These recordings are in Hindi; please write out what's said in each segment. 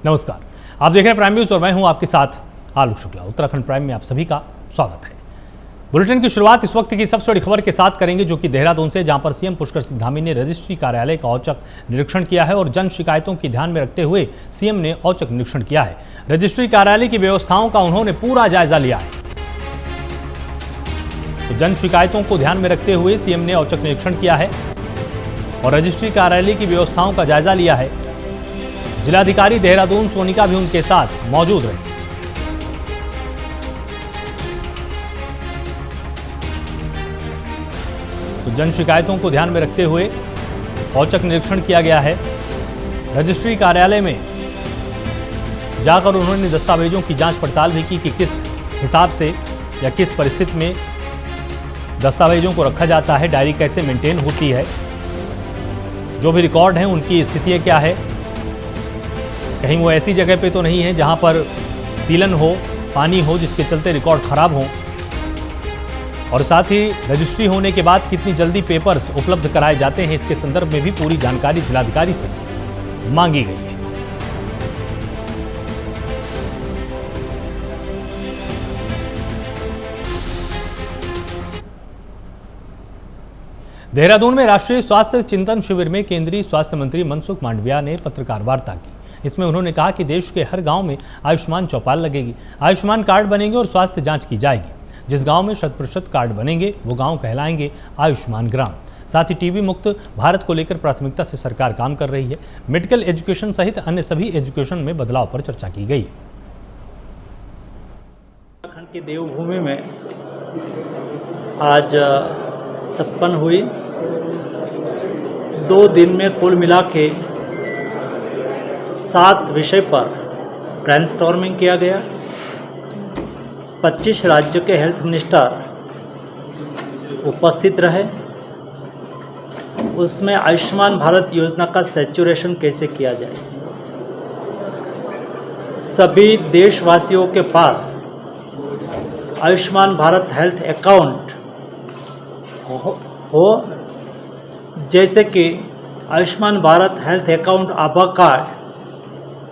नमस्कार, आप देख रहे हैं प्राइम न्यूज और मैं हूं आपके साथ आलोक शुक्ला। उत्तराखंड प्राइम में आप सभी का स्वागत है। बुलेटिन की शुरुआत इस वक्त की सबसे बड़ी खबर के साथ करेंगे, जो कि देहरादून से, जहां पर सीएम पुष्कर सिंह धामी ने रजिस्ट्री कार्यालय का औचक निरीक्षण किया है और जन शिकायतों की ध्यान में रखते हुए सीएम ने औचक निरीक्षण किया है। रजिस्ट्री कार्यालय की व्यवस्थाओं का उन्होंने पूरा जायजा लिया है। तो जन शिकायतों को ध्यान में रखते हुए सीएम ने औचक निरीक्षण किया है और रजिस्ट्री कार्यालय की व्यवस्थाओं का जायजा लिया है। जिलाधिकारी देहरादून सोनिका भी उनके साथ मौजूद रहे। तो जन शिकायतों को ध्यान में रखते हुए औचक निरीक्षण किया गया है। रजिस्ट्री कार्यालय में जाकर उन्होंने दस्तावेजों की जांच पड़ताल भी की कि किस हिसाब से या किस परिस्थिति में दस्तावेजों को रखा जाता है, डायरी कैसे मेंटेन होती है, जो भी रिकॉर्ड हैं उनकी स्थितियां क्या है, कहीं वो ऐसी जगह पे तो नहीं है जहां पर सीलन हो, पानी हो, जिसके चलते रिकॉर्ड खराब हो, और साथ ही रजिस्ट्री होने के बाद कितनी जल्दी पेपर्स उपलब्ध कराए जाते हैं, इसके संदर्भ में भी पूरी जानकारी जिलाधिकारी से मांगी गई है। देहरादून में राष्ट्रीय स्वास्थ्य चिंतन शिविर में केंद्रीय स्वास्थ्य मंत्री मनसुख मांडविया ने पत्रकार वार्ता की। इसमें उन्होंने कहा कि देश के हर गांव में आयुष्मान चौपाल लगेगी, आयुष्मान कार्ड बनेंगे और स्वास्थ्य जांच की जाएगी। जिस गांव में 100% कार्ड बनेंगे वो गांव कहलाएंगे आयुष्मान ग्राम। साथ ही टीबी मुक्त भारत को लेकर प्राथमिकता से सरकार काम कर रही है। मेडिकल एजुकेशन सहित अन्य सभी एजुकेशन में बदलाव पर चर्चा की गई। उत्तराखंड की देवभूमि में आज संपन्न हुई। 2 दिन में कुल मिला के 7 विषय पर ब्रेनस्टॉर्मिंग किया गया। 25 राज्यों के हेल्थ मिनिस्टर उपस्थित रहे। उसमें आयुष्मान भारत योजना का सैचुरेशन कैसे किया जाए, सभी देशवासियों के पास आयुष्मान भारत हेल्थ अकाउंट हो, जैसे कि आयुष्मान भारत हेल्थ अकाउंट आभा कार्ड,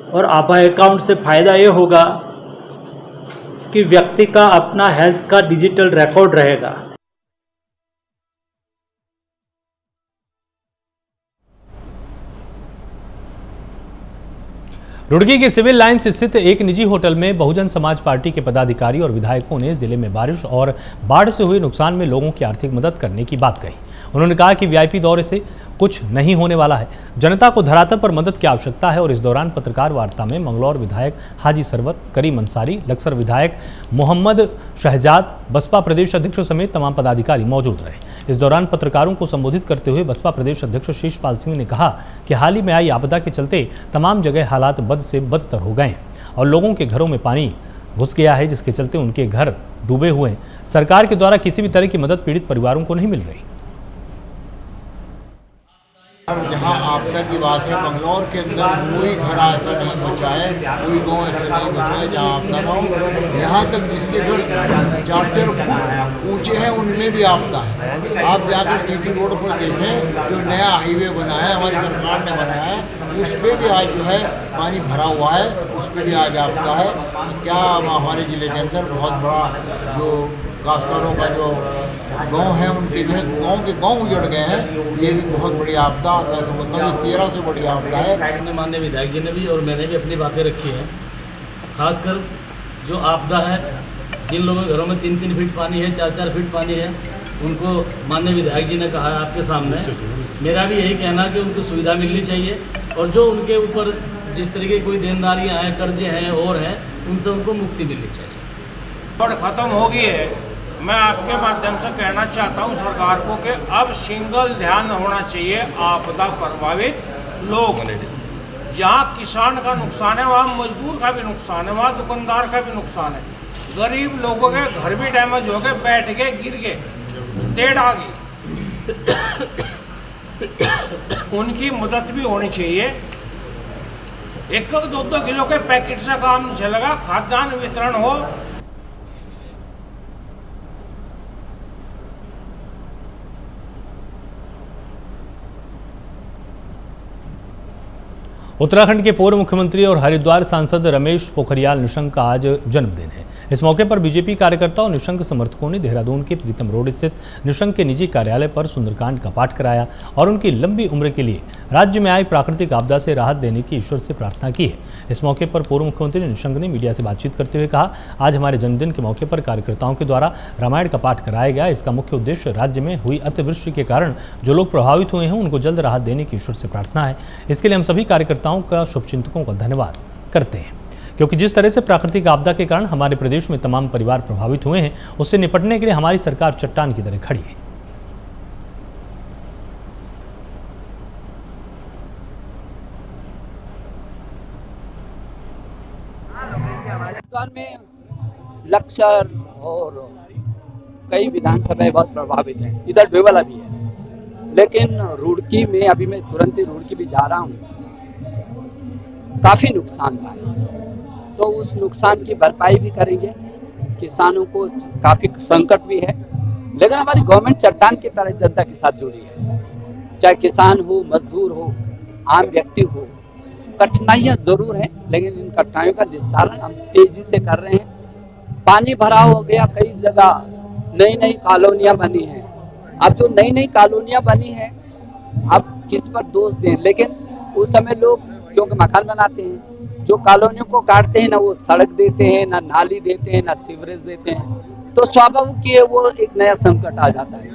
और आभा अकाउंट से फ़ायदा ये होगा कि व्यक्ति का अपना हेल्थ का डिजिटल रिकॉर्ड रहेगा। रुड़की के सिविल लाइंस स्थित एक निजी होटल में बहुजन समाज पार्टी के पदाधिकारी और विधायकों ने जिले में बारिश और बाढ़ से हुए नुकसान में लोगों की आर्थिक मदद करने की बात कही। उन्होंने कहा कि वीआईपी दौरे से कुछ नहीं होने वाला है, जनता को धरातल पर मदद की आवश्यकता है। और इस दौरान पत्रकार वार्ता में मंगलौर विधायक हाजी सरवत, करीम अंसारी, लक्सर विधायक मोहम्मद शहजाद, बसपा प्रदेश अध्यक्ष समेत तमाम पदाधिकारी मौजूद रहे। इस दौरान पत्रकारों को संबोधित करते हुए बसपा प्रदेश अध्यक्ष शीशपाल सिंह ने कहा कि हाल ही में आई आपदा के चलते तमाम जगह हालात बद से बदतर हो गए हैं और लोगों के घरों में पानी घुस गया है, जिसके चलते उनके घर डूबे हुए हैं। सरकार के द्वारा किसी भी तरह की मदद पीड़ित परिवारों को नहीं मिल रही। जहाँ आपदा की बात है, बंगलौर के अंदर कोई घर ऐसा नहीं बचा है, कोई गांव ऐसा नहीं बचा है जहाँ आपदा ना हो। यहाँ तक जिसके घर 4-4 फुट ऊंचे हैं उनमें भी आपदा है। आप जाकर टीटी रोड पर देखें, जो नया हाईवे बना है, हमारी सरकार ने बनाया है, उस पर भी आज जो है पानी भरा हुआ है, उस पर भी आज आपदा है। क्या हमारे ज़िले के अंदर बहुत बड़ा जो काश्तकारों का जो गांव है, उनके जो है गांव उजड़ गए हैं, ये भी बहुत बड़ी आपदा, मैं समझता हूँ 13 से बड़ी आपदा है। माननीय विधायक जी ने भी और मैंने भी अपनी बातें रखी हैं। खासकर जो आपदा है, जिन लोगों के घरों में 3-3 फीट पानी है, 4-4 फीट पानी है, उनको माननीय विधायक जी ने कहा है आपके सामने। मेरा भी यही कहना कि उनको सुविधा मिलनी चाहिए और जो उनके ऊपर जिस तरीके कोई देनदारियाँ हैं, कर्जे हैं और हैं, उनसे उनको मुक्ति मिलनी चाहिए। और ख़त्म हो गई है। मैं आपके माध्यम से कहना चाहता हूं सरकार को कि अब सिंगल ध्यान होना चाहिए आपदा प्रभावित लोग। जहां किसान का नुकसान है, वहां मजदूर का भी नुकसान है, वहां दुकानदार का भी नुकसान है। गरीब लोगों के घर भी डैमेज हो गए, बैठ गए, गिर गए, टेढ़ आ गई। उनकी मदद भी होनी चाहिए। 1-2 किलो के पैकेट से काम नहीं चलेगा, खाद्यान्न वितरण हो। उत्तराखंड के पूर्व मुख्यमंत्री और हरिद्वार सांसद रमेश पोखरियाल निशंक का आज जन्मदिन है। इस मौके पर बीजेपी कार्यकर्ताओं और निशंक समर्थकों ने देहरादून के प्रीतम रोड स्थित निशंक के निजी कार्यालय पर सुंदरकांड का पाठ कराया और उनकी लंबी उम्र के लिए राज्य में आई प्राकृतिक आपदा से राहत देने की ईश्वर से प्रार्थना की है। इस मौके पर पूर्व मुख्यमंत्री निशंक ने मीडिया से बातचीत करते हुए कहा, आज हमारे जन्मदिन के मौके पर कार्यकर्ताओं के द्वारा रामायण का पाठ कराया गया। इसका मुख्य उद्देश्य राज्य में हुई अतिवृष्टि के कारण जो लोग प्रभावित हुए हैं उनको जल्द राहत देने की ईश्वर से प्रार्थना है। इसके लिए हम सभी कार्यकर्ताओं का, शुभचिंतकों का धन्यवाद करते हैं, क्योंकि जिस तरह से प्राकृतिक आपदा के कारण हमारे प्रदेश में तमाम परिवार प्रभावित हुए हैं, उससे निपटने के लिए हमारी सरकार चट्टान की तरह खड़ी है। राजस्थान में लक्सर और कई विधानसभाएं बहुत प्रभावित हैं, इधर डोईवाला भी है, लेकिन रुड़की में अभी मैं तुरंत ही रुड़की भी जा रहा हूँ, काफ़ी नुकसान हुआ है। तो उस नुकसान की भरपाई भी करेंगे। किसानों को काफ़ी संकट भी है, लेकिन हमारी गवर्नमेंट चट्टान की तरह जनता के साथ जुड़ी है। चाहे किसान हो, मजदूर हो, आम व्यक्ति हो, कठिनाइयाँ ज़रूर हैं, लेकिन इन कठिनाइयों का निस्तारण हम तेजी से कर रहे हैं। पानी भरा हो गया, कई जगह नई नई कॉलोनियाँ बनी हैं। अब जो नई नई कॉलोनियाँ बनी हैं, अब किस पर दोष दें, लेकिन उस समय लोग क्योंकि मकान बनाते हैं, जो कॉलोनियों को काटते हैं ना वो सड़क देते हैं, ना नाली देते हैं, ना सीवरेज देते हैं, तो स्वाभाविक है वो एक नया संकट आ जाता है।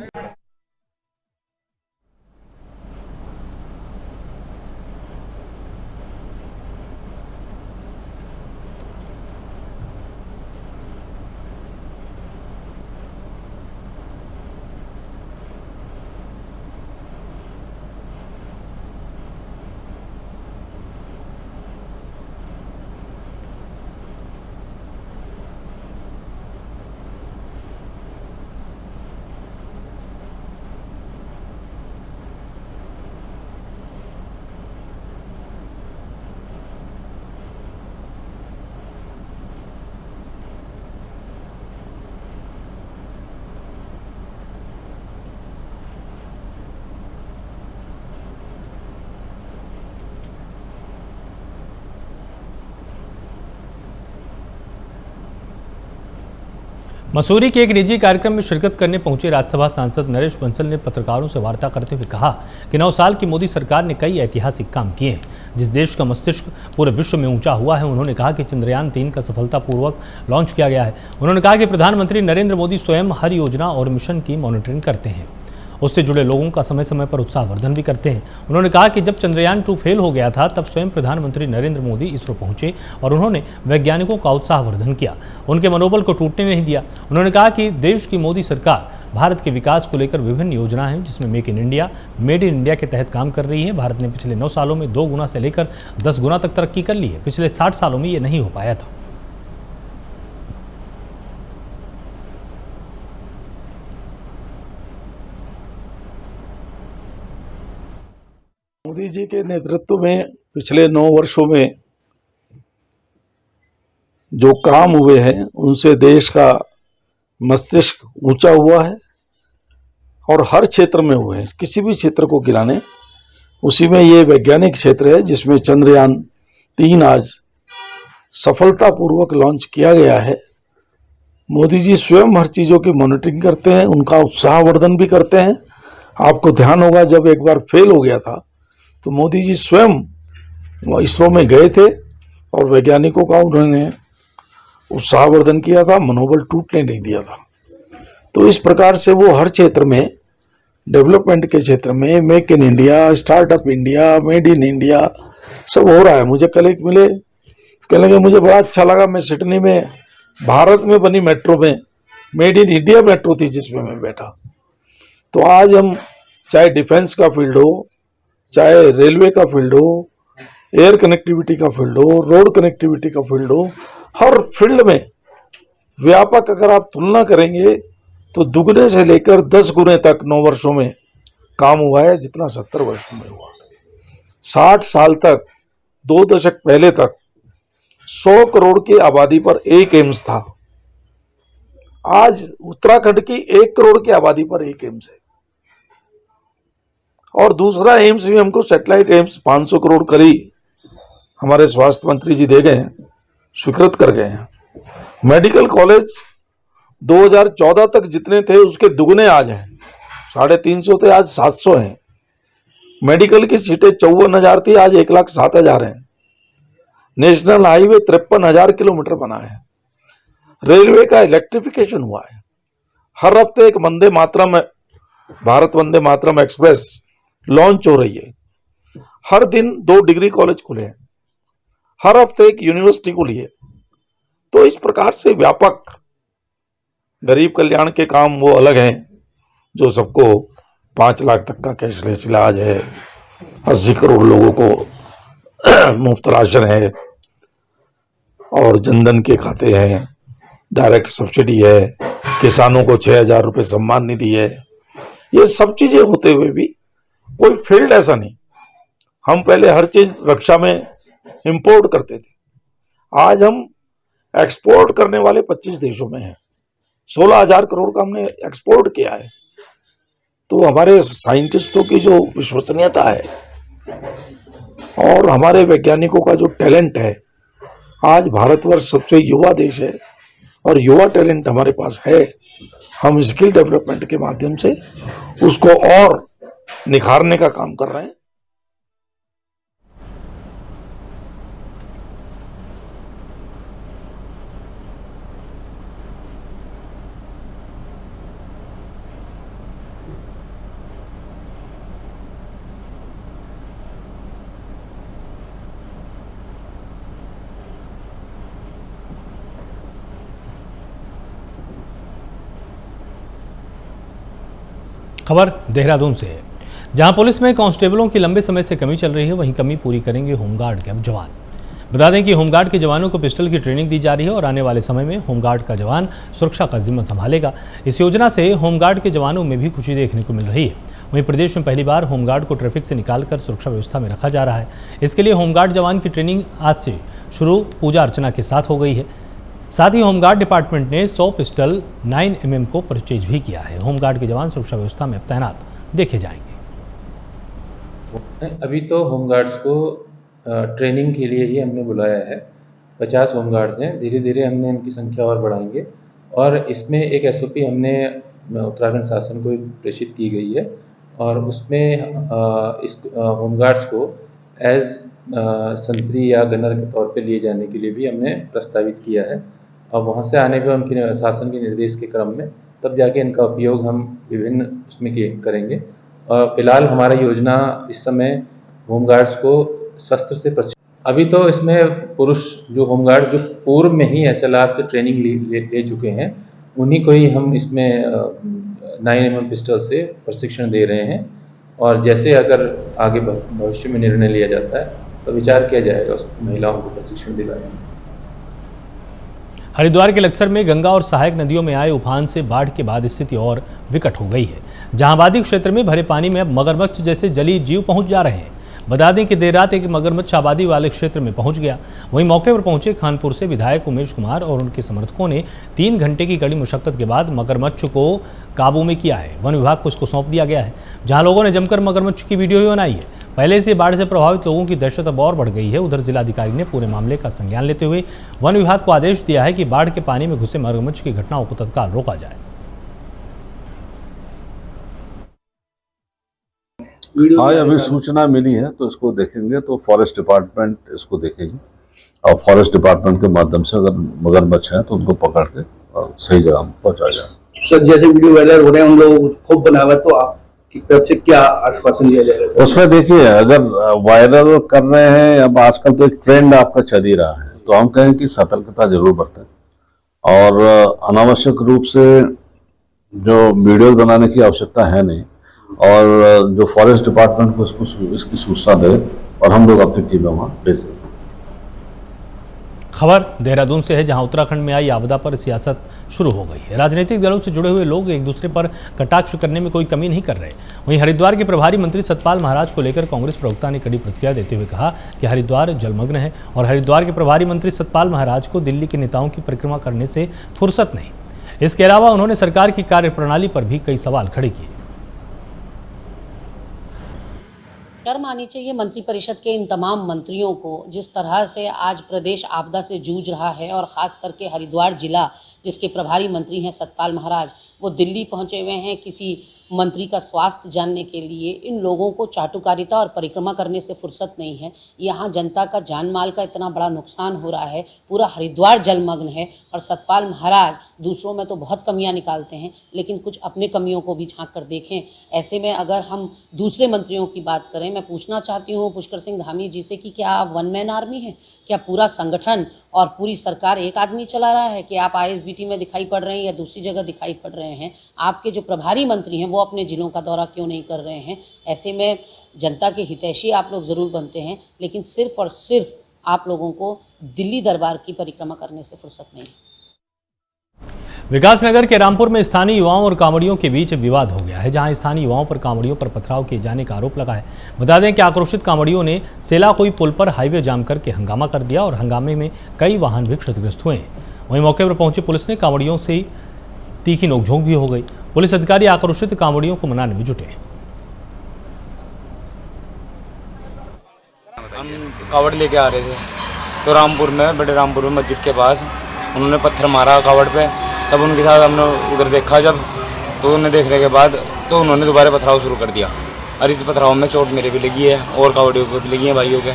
मसूरी के एक निजी कार्यक्रम में शिरकत करने पहुंचे राज्यसभा सांसद नरेश बंसल ने पत्रकारों से वार्ता करते हुए कहा कि 9 साल की मोदी सरकार ने कई ऐतिहासिक काम किए हैं, जिस देश का मस्तिष्क पूरे विश्व में ऊंचा हुआ है। उन्होंने कहा कि चंद्रयान 3 का सफलतापूर्वक लॉन्च किया गया है। उन्होंने कहा कि प्रधानमंत्री नरेंद्र मोदी स्वयं हर योजना और मिशन की मॉनिटरिंग करते हैं, उससे जुड़े लोगों का समय समय पर उत्साहवर्धन भी करते हैं। उन्होंने कहा कि जब चंद्रयान 2 फेल हो गया था तब स्वयं प्रधानमंत्री नरेंद्र मोदी इसरो पहुंचे और उन्होंने वैज्ञानिकों का उत्साहवर्धन किया, उनके मनोबल को टूटने नहीं दिया। उन्होंने कहा कि देश की मोदी सरकार भारत के विकास को लेकर विभिन्न योजनाएं हैं, जिसमें मेड इन इंडिया के तहत काम कर रही है। भारत ने पिछले 9 सालों में 2 गुना से लेकर 10 गुना तक तरक्की कर ली है। पिछले 60 सालों में ये नहीं हो पाया था। मोदी जी के नेतृत्व में पिछले 9 वर्षों में जो काम हुए हैं उनसे देश का मस्तिष्क ऊंचा हुआ है और हर क्षेत्र में हुए हैं, किसी भी क्षेत्र को गिराने। उसी में ये वैज्ञानिक क्षेत्र है जिसमें चंद्रयान 3 आज सफलतापूर्वक लॉन्च किया गया है। मोदी जी स्वयं हर चीज़ों की मॉनिटरिंग करते हैं, उनका उत्साहवर्धन भी करते हैं। आपको ध्यान होगा जब एक बार फेल हो गया था तो मोदी जी स्वयं इसरो में गए थे और वैज्ञानिकों का उन्होंने उत्साहवर्धन किया था, मनोबल टूटने नहीं दिया था। तो इस प्रकार से वो हर क्षेत्र में, डेवलपमेंट के क्षेत्र में, make in India, startup India, made in India सब हो रहा है। मुझे कल एक मिले, कहने लगे मुझे बड़ा अच्छा लगा, मैं सिडनी में भारत में बनी मेट्रो में मेड इन इंडिया मेट्रो थी जिसमें मैं बैठा। तो आज हम चाहे डिफेंस का फील्ड हो, चाहे रेलवे का फील्ड हो, एयर कनेक्टिविटी का फील्ड हो, रोड कनेक्टिविटी का फील्ड हो, हर फील्ड में व्यापक अगर आप तुलना करेंगे तो दुगने से लेकर 10 गुने तक 9 वर्षों में काम हुआ है जितना 70 वर्षों में हुआ। 60 साल तक, 2 दशक पहले तक 100 करोड़ की आबादी पर एक एम्स था। आज उत्तराखंड की 1 करोड़ की आबादी पर एक एम्स है और दूसरा एम्स भी हमको सैटेलाइट एम्स 500 करोड़ करी हमारे स्वास्थ्य मंत्री जी दे गए हैं, स्वीकृत कर गए हैं। मेडिकल कॉलेज 2014 तक जितने थे उसके दुगने आज हैं, 350 थे, आज 700 हैं। मेडिकल की सीटें 54,000 थी, आज 1,07,000 हैं। नेशनल हाईवे 53,000 किलोमीटर बना है। रेलवे का इलेक्ट्रिफिकेशन हुआ है। हर हफ्ते एक वंदे मातरम, भारत वंदे मातरम एक्सप्रेस लॉन्च हो रही है। हर दिन 2 डिग्री कॉलेज खुले हैं, हर हफ्ते एक यूनिवर्सिटी खुली है। तो इस प्रकार से व्यापक गरीब कल्याण के काम वो अलग हैं जो सबको 5 लाख तक का कैशलेस इलाज है, 80 करोड़ लोगों को मुफ्त राशन है, और जनधन के खाते हैं, डायरेक्ट सब्सिडी है, किसानों को 6,000 रुपये सम्मान निधि है। ये सब चीजें होते हुए भी कोई फील्ड ऐसा नहीं। हम पहले हर चीज रक्षा में इंपोर्ट करते थे, आज हम एक्सपोर्ट करने वाले 25 देशों में हैं। 16,000 करोड़ का हमने एक्सपोर्ट किया है। तो हमारे साइंटिस्टों की जो विश्वसनीयता है और हमारे वैज्ञानिकों का जो टैलेंट है, आज भारतवर्ष सबसे युवा देश है और युवा टैलेंट हमारे पास है। हम स्किल डेवलपमेंट के माध्यम से उसको और निखारने का काम कर रहे हैं। खबर देहरादून से है, जहां पुलिस में कांस्टेबलों की लंबे समय से कमी चल रही है, वहीं कमी पूरी करेंगे होमगार्ड के जवान। बता दें कि होमगार्ड के जवानों को पिस्टल की ट्रेनिंग दी जा रही है और आने वाले समय में होमगार्ड का जवान सुरक्षा का जिम्मा संभालेगा। इस योजना से होमगार्ड के जवानों में भी खुशी देखने को मिल रही है। वहीं प्रदेश में पहली बार होमगार्ड को ट्रैफिक से निकालकर सुरक्षा व्यवस्था में रखा जा रहा है। इसके लिए होमगार्ड जवान की ट्रेनिंग आज से शुरू पूजा अर्चना के साथ हो गई है। साथ ही होमगार्ड डिपार्टमेंट ने 100 पिस्टल 9mm को परचेज भी किया है। होमगार्ड के जवान सुरक्षा व्यवस्था में अब तैनात देखे जाएंगे। अभी तो होमगार्ड्स को ट्रेनिंग के लिए ही हमने बुलाया है। 50 होमगार्ड्स हैं, धीरे धीरे हमने इनकी संख्या और बढ़ाएंगे। और इसमें एक SOP हमने उत्तराखंड शासन को प्रेषित की गई है और उसमें इस होमगार्ड्स को एज संतरी या गनर के तौर पे लिए जाने के लिए भी हमने प्रस्तावित किया है। और वहाँ से आने पर उनके शासन के निर्देश के क्रम में तब जाके इनका उपयोग हम विभिन्न उसमें करेंगे। और फिलहाल हमारा योजना इस समय होमगार्ड्स को शस्त्र से अभी तो इसमें पुरुष जो होमगार्ड जो पूर्व में ही SLR से ट्रेनिंग ले चुके हैं, उन्हीं को ही हम इसमें 9mm पिस्टल से प्रशिक्षण दे रहे हैं। और जैसे अगर आगे भविष्य में निर्णय लिया जाता है तो विचार किया जाएगा उस महिलाओं को प्रशिक्षण दिलाने में। हरिद्वार के लक्सर में गंगा और सहायक नदियों में आए उफान से बाढ़ के बाद स्थिति और विकट हो गई है। जहां आबादी क्षेत्र में भरे पानी में अब मगरमच्छ जैसे जलीय जीव पहुंच जा रहे हैं। बता दें कि देर रात एक मगरमच्छ आबादी वाले क्षेत्र में पहुंच गया। वहीं मौके पर पहुंचे खानपुर से विधायक उमेश कुमार और उनके समर्थकों ने 3 घंटे की कड़ी मुशक्कत के बाद मगरमच्छ को काबू में किया है। वन विभाग को इसको सौंप दिया गया है, जहां लोगों ने जमकर मगरमच्छ की वीडियो भी बनाई है। पहले से बाढ़ से प्रभावित लोगों की दहशत अब और बढ़ गई है। उधर जिलाधिकारी ने पूरे मामले का संज्ञान लेते हुए वन विभाग को आदेश दिया है कि बाढ़ के पानी में घुसे मगरमच्छ की घटनाओं को तत्काल रोका जाए। हाँ, अभी सूचना मिली है तो इसको देखेंगे, तो फॉरेस्ट डिपार्टमेंट इसको देखेगी और फॉरेस्ट डिपार्टमेंट के माध्यम से अगर मगरमच्छ हैं तो उनको पकड़ के सही जगह में पहुंचाया जाए। सर, जैसे वीडियो वायरल हो रहे हैं, हम लोग खूब बनावा, तो आपकी तरफ से क्या आश्वासन दिया जाएगा? उसमें देखिए, अगर वायरल कर रहे हैं, अब आजकल तो एक ट्रेंड आपका चल ही रहा है, तो हम कहें कि सतर्कता जरूर बरतें और अनावश्यक रूप से जो वीडियो बनाने की आवश्यकता है नहीं, और जो फॉरेस्ट डिपार्टमेंट को इसकी सूचना दे और हम लोग अपनी टीमें वहाँ भेज दें। खबर देहरादून से है, जहां उत्तराखंड में आई आपदा पर सियासत शुरू हो गई है। राजनीतिक दलों से जुड़े हुए लोग एक दूसरे पर कटाक्ष करने में कोई कमी नहीं कर रहे। वहीं हरिद्वार के प्रभारी मंत्री सतपाल महाराज को लेकर कांग्रेस प्रवक्ता ने कड़ी प्रतिक्रिया देते हुए कहा कि हरिद्वार जलमग्न है और हरिद्वार के प्रभारी मंत्री सतपाल महाराज को दिल्ली के नेताओं की परिक्रमा करने से फुर्सत नहीं। इसके अलावा उन्होंने सरकार की कार्यप्रणाली पर भी कई सवाल खड़े किए। शर्म आनी चाहिए मंत्रिपरिषद के इन तमाम मंत्रियों को, जिस तरह से आज प्रदेश आपदा से जूझ रहा है और ख़ास करके हरिद्वार जिला जिसके प्रभारी मंत्री हैं सतपाल महाराज, वो दिल्ली पहुंचे हुए हैं किसी मंत्री का स्वास्थ्य जानने के लिए। इन लोगों को चाटुकारिता और परिक्रमा करने से फुर्सत नहीं है। यहाँ जनता का जान माल का इतना बड़ा नुकसान हो रहा है, पूरा हरिद्वार जलमग्न है और सतपाल महाराज दूसरों में तो बहुत कमियां निकालते हैं, लेकिन कुछ अपने कमियों को भी झांक कर देखें। ऐसे में अगर हम दूसरे मंत्रियों की बात करें, मैं पूछना चाहती हूँ पुष्कर सिंह धामी जी से कि क्या आप वन मैन आर्मी हैं? क्या पूरा संगठन और पूरी सरकार एक आदमी चला रहा है? कि आप ISBT में दिखाई पड़ रहे हैं या दूसरी जगह दिखाई पड़ रहे हैं? आपके जो प्रभारी मंत्री हैं वो अपने जिलों का दौरा क्यों नहीं कर रहे हैं? ऐसे में जनता के हितैषी आप लोग ज़रूर बनते हैं, लेकिन सिर्फ और सिर्फ आप लोगों को दिल्ली दरबार की परिक्रमा करने से फुर्सत नहीं। विकासनगर के रामपुर में स्थानीय युवाओं और कांवड़ियों के बीच विवाद हो गया है, जहां स्थानीय युवाओं पर कांवड़ियों पर पथराव किए जाने का आरोप लगा है। बता दें कि आक्रोशित कांवड़ियों ने सेलाकोई पुल पर हाईवे जाम करके हंगामा कर दिया और हंगामे में कई वाहन भी क्षतिग्रस्त हुए। वहीं मौके पर पहुंची पुलिस ने कांवड़ियों से तीखी नोकझोंक भी हो गई। पुलिस अधिकारी आक्रोशित कांवड़ियों को मनाने में जुटे। हम कावड़ लेके आ रहे थे तो रामपुर में, बड़े रामपुर में मस्जिद के पास उन्होंने पत्थर मारा कावड़ पे। तब उनके साथ हमने उधर देखा जब, तो उन्हें देखने के बाद तो उन्होंने दोबारा पथराव शुरू कर दिया और इस पथराव में चोट मेरे भी लगी है और कावड़ियों को भी लगी है भाइयों के,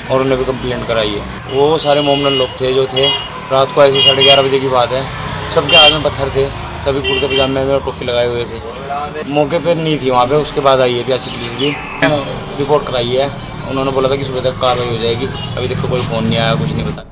और उन्हें भी कंप्लेंट कराई है। वो सारे मोमडन लोग थे जो थे, रात को ऐसे 11:30 बजे की बात है, सबके हाथ में पत्थर थे, सभी कुर्ते पजामे में टोपी लगाए हुए थे। मौके पर नहीं थी वहाँ पे, उसके बाद आई है प्यासी पुलिस भी, रिपोर्ट कराई है। उन्होंने बोला था कि सुबह तक कार्रवाई हो जाएगी। अभी देखो कोई फ़ोन नहीं आया, कुछ नहीं पता।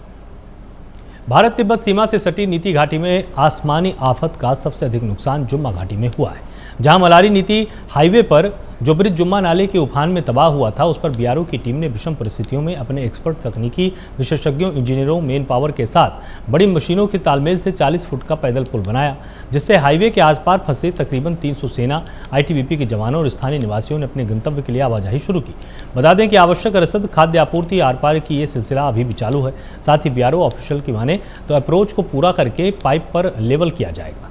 भारत तिब्बत सीमा से सटी नीति घाटी में आसमानी आफत का सबसे अधिक नुकसान जुम्मा घाटी में हुआ है, जहां मलारी नीति हाईवे पर जो ब्रिज जुम्मा नाले के उफान में तबाह हुआ था, उस पर BRO की टीम ने विषम परिस्थितियों में अपने एक्सपर्ट तकनीकी विशेषज्ञों, इंजीनियरों, मेन पावर के साथ बड़ी मशीनों के तालमेल से 40 फुट का पैदल पुल बनाया, जिससे हाईवे के आस पार फंसे तकरीबन 300 सेना, ITBP के जवानों और स्थानीय निवासियों ने अपने गंतव्य के लिए आवाजाही शुरू की। बता दें कि आवश्यक रसद, खाद्य आपूर्ति, आर पार की ये सिलसिला अभी भी चालू है। साथ ही BRO ऑफिशियल की माने तो अप्रोच को पूरा करके पाइप पर लेवल किया जाएगा।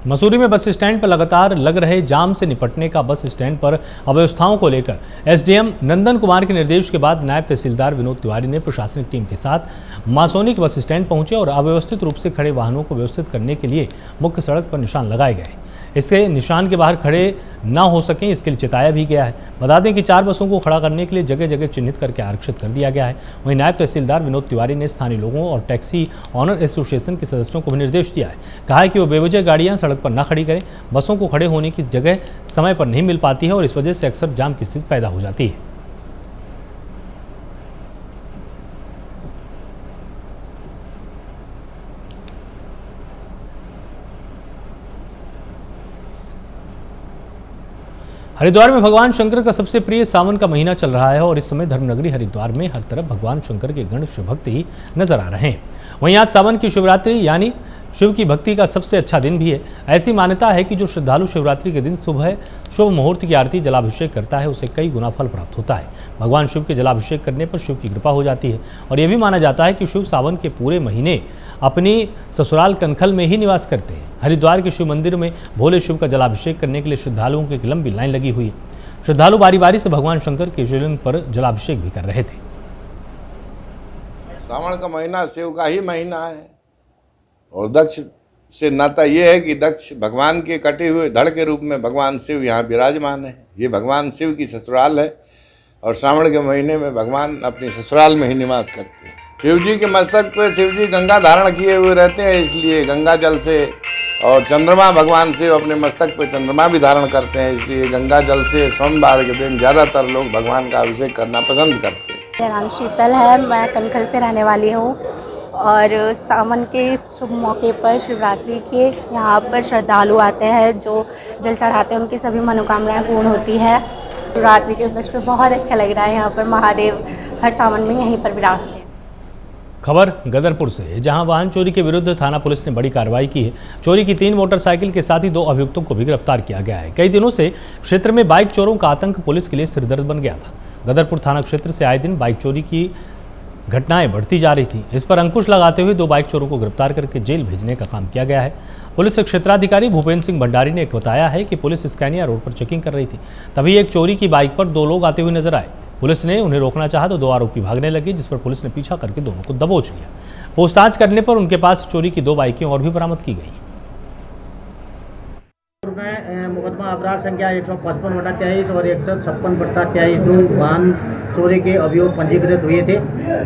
मसूरी में बस स्टैंड पर लगातार लग रहे जाम से निपटने का बस स्टैंड पर अव्यवस्थाओं को लेकर SDM नंदन कुमार के निर्देश के बाद नायब तहसीलदार विनोद तिवारी ने प्रशासनिक टीम के साथ मासोनी के बस स्टैंड पहुंचे और अव्यवस्थित रूप से खड़े वाहनों को व्यवस्थित करने के लिए मुख्य सड़क पर निशान लगाए गए। इससे निशान के बाहर खड़े ना हो सकें, इसके लिए चिताया भी गया है। बता दें कि 4 बसों को खड़ा करने के लिए जगह जगह चिन्हित करके आरक्षित कर दिया गया है। वहीं नायब तहसीलदार विनोद तिवारी ने स्थानीय लोगों और टैक्सी ऑनर एसोसिएशन के सदस्यों को भी निर्देश दिया है। कहा है कि वो बेवजह गाड़ियां सड़क पर ना खड़ी करें। बसों को खड़े होने की जगह समय पर नहीं मिल पाती है और इस वजह से अक्सर जाम की स्थिति पैदा हो जाती है। हरिद्वार में भगवान शंकर का सबसे प्रिय सावन का महीना चल रहा है और इस समय धर्मनगरी हरिद्वार में हर तरफ भगवान शंकर के गण शिव भक्त ही नजर आ रहे हैं। वहीं आज सावन की शिवरात्रि यानी शिव की भक्ति का सबसे अच्छा दिन भी है। ऐसी मान्यता है कि जो श्रद्धालु शिवरात्रि के दिन सुबह शुभ मुहूर्त की आरती जलाभिषेक करता है, उसे कई गुना फल प्राप्त होता है। भगवान शिव के जलाभिषेक करने पर शिव की कृपा हो जाती है और यह भी माना जाता है कि शिव सावन के पूरे महीने अपनी ससुराल कनखल में ही निवास करते हैं। हरिद्वार के शिव मंदिर में भोले शिव का जलाभिषेक करने के लिए श्रद्धालुओं की एक लंबी लाइन लगी हुई है। श्रद्धालु बारी बारी से भगवान शंकर के शिवलिंग पर जलाभिषेक भी कर रहे थे। सावन का महीना शिव का ही महीना है और दक्ष से नाता ये है कि दक्ष भगवान के कटे हुए धड़ के रूप में भगवान शिव यहाँ विराजमान है। ये भगवान शिव की ससुराल है और श्रावण के महीने में भगवान अपनी ससुराल में ही निवास करते हैं। शिव जी के मस्तक पे शिव जी गंगा धारण किए हुए रहते हैं, इसलिए गंगा जल से, और चंद्रमा भगवान शिव अपने मस्तक पे चंद्रमा भी धारण करते हैं, इसलिए गंगा जल से सोमवार के दिन ज़्यादातर लोग भगवान का अभिषेक करना पसंद करते हैं। मेरा नाम शीतल है, मैं कनखल से रहने वाली हूँ और सावन के शुभ मौके पर शिवरात्रि के यहाँ पर श्रद्धालु आते हैं, जो जल चढ़ाते हैं, उनकी सभी मनोकामनाएं पूर्ण होती है। शिवरात्रि के उपलक्ष्य में बहुत अच्छा लग रहा है। यहाँ पर महादेव हर सावन में यहीं पर विराजते हैं। खबर गदरपुर से है, जहां वाहन चोरी के विरुद्ध थाना पुलिस ने बड़ी कार्रवाई की है। चोरी की 3 मोटरसाइकिल के साथ ही 2 अभियुक्तों को भी गिरफ्तार किया गया है। कई दिनों से क्षेत्र में बाइक चोरों का आतंक पुलिस के लिए सिरदर्द बन गया था। गदरपुर थाना क्षेत्र से आए दिन बाइक चोरी की घटनाएं बढ़ती जा रही थी। इस पर अंकुश लगाते हुए 2 बाइक चोरों को गिरफ्तार करके जेल भेजने का काम किया गया है। पुलिस क्षेत्राधिकारी भूपेंद्र सिंह भंडारी ने बताया है कि पुलिस स्कैनिया रोड पर चेकिंग कर रही थी, तभी एक चोरी की बाइक पर 2 लोग आते हुए नजर आए। पुलिस ने उन्हें रोकना चाहा तो 2 आरोपी भागने लगे, जिस पर पुलिस ने पीछा करके दोनों को दबोच लिया। पूछताछ करने पर उनके पास चोरी की 2 बाइकें और भी बरामद की गई। मुकदमा अपराध संख्या 155/23 और 156/23 2 वाहन चोरी के अभियोग पंजीकृत हुए थे,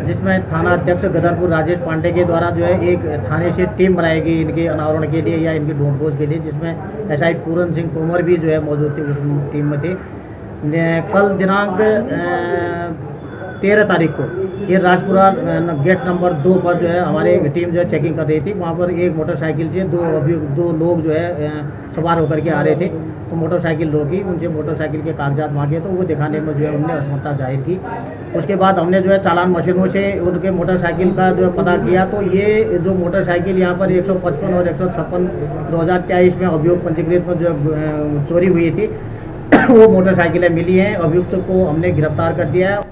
जिसमें थाना अध्यक्ष गदरपुर राजेश पांडे के द्वारा जो है एक थाने से टीम बनाई गई इनके अनावरण के लिए या इनकी ढूंढखोज के लिए, जिसमें एसआई पूरन सिंह तोमर भी जो है मौजूद थे, उस टीम में थे। कल दिनांक 13 तारीख को ये राजपुरा गेट नंबर 2 पर जो है हमारी टीम जो है चेकिंग कर रही थी। वहाँ पर एक मोटरसाइकिल से 2 लोग जो है सवार होकर के आ रहे थे, तो मोटरसाइकिल रोकी, उनसे मोटरसाइकिल के कागजात मांगे तो वो दिखाने में जो है उन्होंने असमर्था जाहिर की। उसके बाद हमने जो है चालान मशीनों से उनके मोटरसाइकिल का जो है पता किया, तो ये जो मोटरसाइकिल यहाँ पर 155 और 156/2023 में अभियोग पंजीकृत में जो चोरी हुई थी वो मोटरसाइकिलें मिली हैं। अभियुक्त को हमने गिरफ्तार कर दिया है।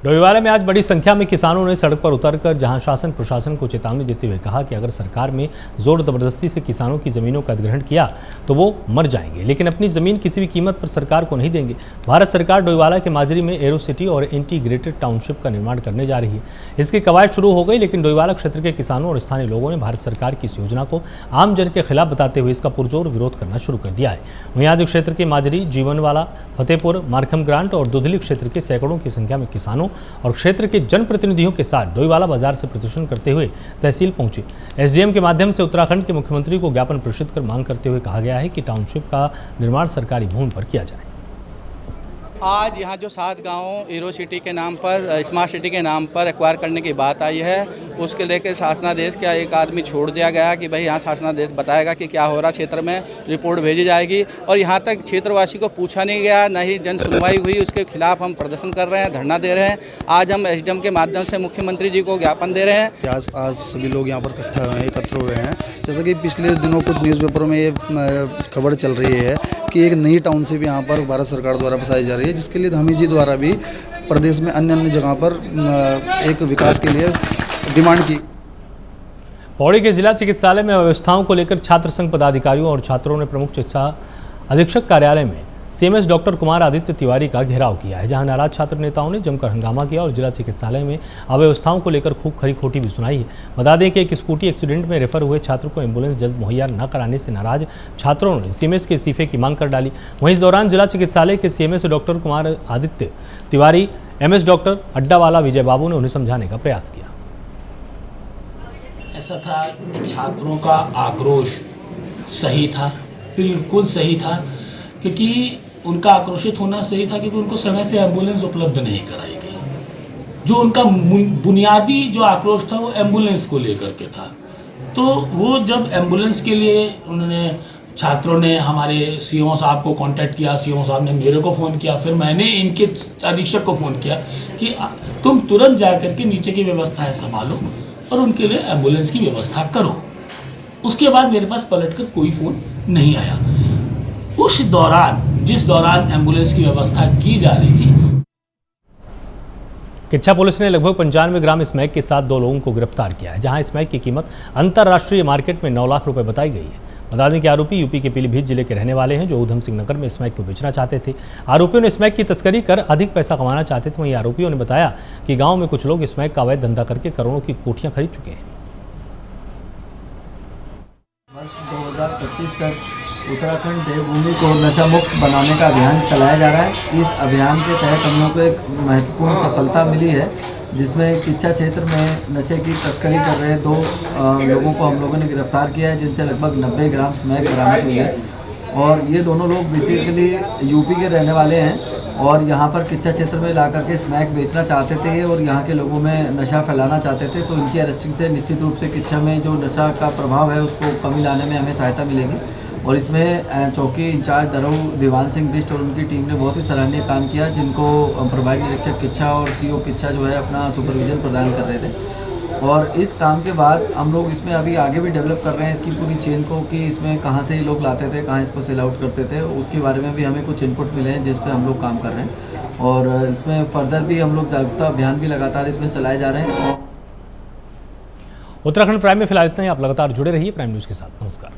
डोईवाला में आज बड़ी संख्या में किसानों ने सड़क पर उतरकर जहां शासन प्रशासन को चेतावनी देते हुए कहा कि अगर सरकार में जोर जबरदस्ती से किसानों की जमीनों का अधिग्रहण किया तो वो मर जाएंगे, लेकिन अपनी जमीन किसी भी कीमत पर सरकार को नहीं देंगे। भारत सरकार डोईवाला के माजरी में एरो सिटी और इंटीग्रेटेड टाउनशिप का निर्माण करने जा रही है। इसकी कवायद शुरू हो गई, लेकिन डोईवाला क्षेत्र के किसानों और स्थानीय लोगों ने भारत सरकार की इस योजना को आम जन के खिलाफ बताते हुए इसका पुरजोर विरोध करना शुरू कर दिया है। वहीं आज क्षेत्र के माजरी, जीवनवाला, फतेहपुर, मारखम ग्रांट और दुधली क्षेत्र के सैकड़ों की संख्या में किसानों और क्षेत्र के जनप्रतिनिधियों के साथ डोईवाला बाजार से प्रदर्शन करते हुए तहसील पहुंचे। एसडीएम के माध्यम से उत्तराखंड के मुख्यमंत्री को ज्ञापन प्रेषित कर मांग करते हुए कहा गया है कि टाउनशिप का निर्माण सरकारी भूमि पर किया जाए। आज यहाँ जो 7 गांव एरो सिटी के नाम पर, स्मार्ट सिटी के नाम पर एक्वायर करने की बात आई है, उसके लेकर शासनादेश का एक आदमी छोड़ दिया गया कि भाई यहाँ शासनादेश बताएगा कि क्या हो रहा क्षेत्र में, रिपोर्ट भेजी जाएगी। और यहाँ तक क्षेत्रवासी को पूछा नहीं गया, न ही जन सुनवाई हुई। उसके खिलाफ हम प्रदर्शन कर रहे हैं, धरना दे रहे हैं। आज हम एसडीएम के माध्यम से मुख्यमंत्री जी को ज्ञापन दे रहे हैं। आज सभी लोग यहाँ पर एकत्र हुए हैं। जैसा कि पिछले दिनों कुछ न्यूज़पेपरों में ये खबर चल रही है कि एक नई टाउनशिप यहाँ पर भारत सरकार द्वारा बसाई जा रही है, जिसके लिए धामी जी द्वारा भी प्रदेश में अन्य जगह पर एक विकास के लिए डिमांड की। पौड़ी के जिला चिकित्सालय में व्यवस्थाओं को लेकर छात्र संघ पदाधिकारियों और छात्रों ने प्रमुख चिकित्सा अधीक्षक कार्यालय में सीएमएस डॉक्टर कुमार आदित्य तिवारी का घेराव किया है, जहां नाराज छात्र नेताओं ने जमकर हंगामा किया और जिला चिकित्सालय में अव्यवस्थाओं को लेकर खूब खरी खोटी भी सुनाई है। बता दें कि एक स्कूटी एक्सीडेंट में रेफर हुए छात्र को एम्बुलेंस जल्द मुहैया न कराने से नाराज छात्रों ने सीएमएस के इस्तीफे की मांग कर डाली। वहीं इस दौरान जिला चिकित्सालय के CMS doctor Kumar Aditya Tiwari, MS doctor Addawala Vijay Babu ने उन्हें समझाने का प्रयास किया। ऐसा था, छात्रों का आक्रोश सही था, बिल्कुल सही था, क्योंकि उनका आक्रोशित होना सही था क्योंकि उनको समय से एम्बुलेंस उपलब्ध नहीं कराई गई। जो उनका बुनियादी जो आक्रोश था वो एम्बुलेंस को लेकर के था। तो वो जब एम्बुलेंस के लिए उन्होंने, छात्रों ने हमारे सीओ साहब को कांटेक्ट किया, सीओ साहब ने मेरे को फ़ोन किया, फिर मैंने इनके अधीक्षक को फ़ोन किया कि तुम तुरंत जा कर के नीचे की व्यवस्थाएँ संभालो और उनके लिए एम्बुलेंस की व्यवस्था करो। उसके बाद मेरे पास पलटकर कोई फ़ोन नहीं आया। उस दौरान, जिस दौरान एम्बुलेंस की व्यवस्था की जा रही थी, किच्छा पुलिस ने लगभग 95 ग्राम स्मैक के साथ 2 लोगों को गिरफ्तार किया है, जहां स्मैक की कीमत अंतर्राष्ट्रीय मार्केट में 9 लाख रुपए बताई गई है। बता दें कि आरोपी यूपी के पीलीभीत जिले के रहने वाले हैं, जो ऊधम सिंह नगर में स्मैक को बेचना चाहते थे। आरोपियों ने स्मैक की तस्करी कर अधिक पैसा कमाना चाहते थे। वहीं आरोपियों ने बताया कि गाँव में कुछ लोग स्मैक का अवैध धंधा करके करोड़ों की कोठियाँ खरीद चुके हैं। वर्ष 2025 तक उत्तराखंड देवभूमि को नशा मुक्त बनाने का अभियान चलाया जा रहा है। इस अभियान के तहत हम लोग को एक महत्वपूर्ण सफलता मिली है, जिसमें किच्छा क्षेत्र में नशे की तस्करी कर रहे 2 लोगों को हम लोगों ने गिरफ्तार किया है, जिनसे लगभग 90 ग्राम स्मैक बरामद हुई है। और ये दोनों लोग बेसिकली यूपी के रहने वाले हैं और यहाँ पर किच्छा क्षेत्र में ला करके स्मैक बेचना चाहते थे और यहाँ के लोगों में नशा फैलाना चाहते थे। तो इनकी अरेस्टिंग से निश्चित रूप से किच्छा में जो नशा का प्रभाव है उसको कमी लाने में हमें सहायता मिलेगी। और इसमें चौकी इंचार्ज दरऊ दीवान सिंह बिष्ट और उनकी टीम ने बहुत ही सराहनीय काम किया, जिनको प्रभारी निरीक्षक किच्छा और सीओ किच्छा जो है अपना सुपरविजन प्रदान कर रहे थे। और इस काम के बाद हम लोग इसमें अभी आगे भी डेवलप कर रहे हैं इसकी पूरी चेन को, कि इसमें कहाँ से ये लोग लाते थे, कहाँ इसको सेल आउट करते थे, उसके बारे में भी हमें कुछ इनपुट मिले हैं जिस पे हम लोग काम कर रहे हैं। और इसमें फर्दर भी हम लोग जागरूकता अभियान भी लगातार इसमें चलाए जा रहे हैं। उत्तराखंड प्राइम में फिलहाल इतना ही। आप लगातार जुड़े रहिए प्राइम न्यूज़ के साथ। नमस्कार।